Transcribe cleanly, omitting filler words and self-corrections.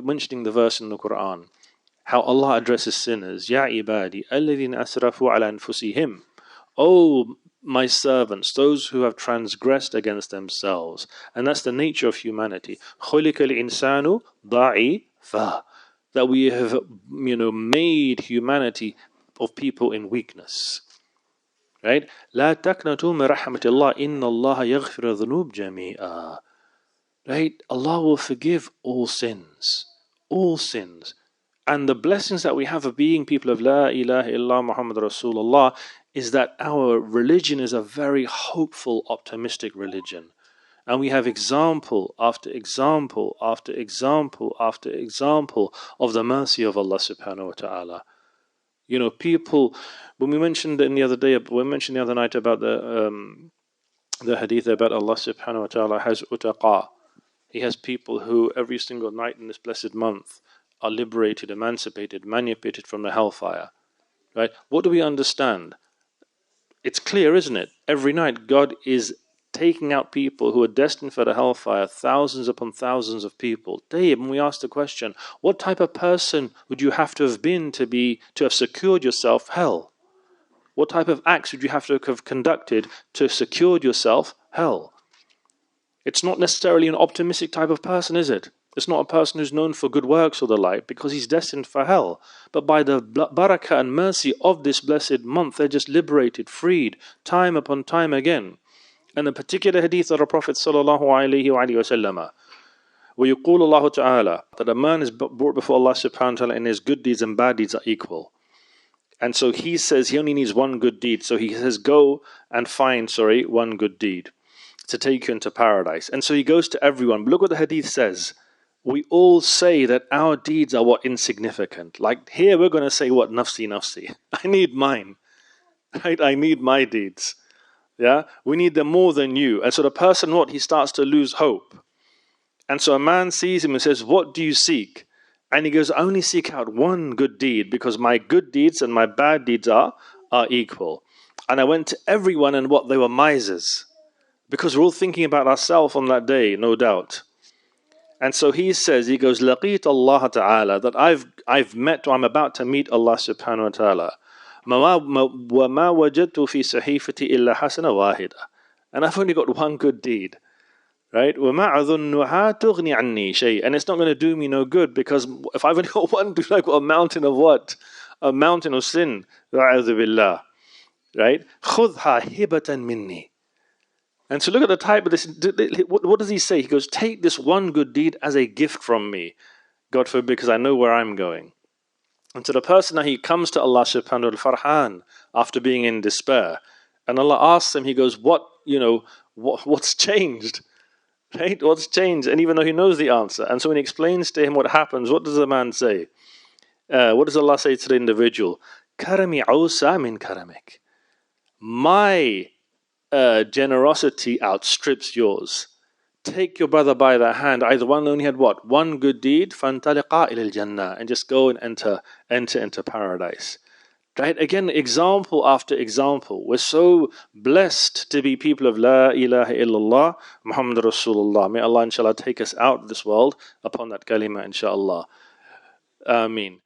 mentioning the verse in the Quran, how Allah addresses sinners. Ya ibadi, alladhina asrafu ala anfusihim. Oh, my servants, those who have transgressed against themselves. And that's the nature of humanity. خُلِقَ الْإِنسَانُ ضَعِيفًا. That we have, made humanity of people in weakness. Right? لا تقنطوا من رحمة الله إن الله يغفر الذنوب جميعا. Right? Allah will forgive all sins. All sins. And the blessings that we have of being people of La ilaha illallah Muhammadun Rasulullah is that our religion is a very hopeful, optimistic religion. And we have example after example after example after example of the mercy of Allah subhanahu wa ta'ala. People, when we mentioned the other night about the hadith about Allah subhanahu wa ta'ala has utaqa. He has people who every single night in this blessed month are liberated, emancipated, emancipated from the hellfire. Right? What do we understand? It's clear, isn't it? Every night God is taking out people who are destined for the hellfire, thousands upon thousands of people. When we ask the question, what type of person would you have to have been to have secured yourself hell? What type of acts would you have to have conducted to secure yourself hell? It's not necessarily an optimistic type of person, is it? It's not a person who's known for good works or the like, because he's destined for hell. But by the barakah and mercy of this blessed month, they're just liberated, freed, time upon time again. And the particular hadith of the Prophet sallallahu alaihi wasallam, where يقول الله تعالى, that a man is brought before Allah subhanahu wa ta'ala and his good deeds and bad deeds are equal. And so he says he only needs one good deed. So he says, go and find, one good deed to take you into paradise. And so he goes to everyone. But look what the hadith says. We all say that our deeds are insignificant. Like here we're going to say nafsi, nafsi. I need mine. Right? I need my deeds. Yeah? We need them more than you. And so the person, he starts to lose hope. And so a man sees him and says, what do you seek? And he goes, I only seek out one good deed because my good deeds and my bad deeds are equal. And I went to everyone and they were misers. Because we're all thinking about ourselves on that day, no doubt. And so he goes, Laqit Allah Ta'ala, that I've met, or I'm about to meet Allah Subhanahu wa Ta'ala. وَمَا وَجَدْتُ فِي صَحِيفَتِي إِلَّا حَسَنَ وَاحِدًا. And I've only got one good deed. Right? وَمَا أَظُنُّهَا تُغْنِي عَنِّي شَيْءٍ. And it's not going to do me no good, because if I've only got one good, I've got a mountain of what? A mountain of sin. وَعَذُ بِاللَّهِ. Right? خُذْهَا هِبَةً مِنِّي. And so look at the type of this. What does he say? He goes, take this one good deed as a gift from me. God forbid, because I know where I'm going. And so the person that he comes to Allah subhanahu wa ta'ala, farhan, after being in despair. And Allah asks him, he goes, what's changed? Right? What's changed? And even though he knows the answer. And so when he explains to him what happens, what does the man say? What does Allah say to the individual? Karami awsa min karamik. My generosity outstrips yours. Take your brother by the hand. Either one only had one good deed, فَانْتَلِقَا إِلَى الْجَنَّةِ, and just go and enter into paradise. Right? Again, example after example. We're so blessed to be people of La ilaha illallah Muhammadun Rasulullah. May Allah inshallah take us out of this world upon that kalima inshallah. Ameen.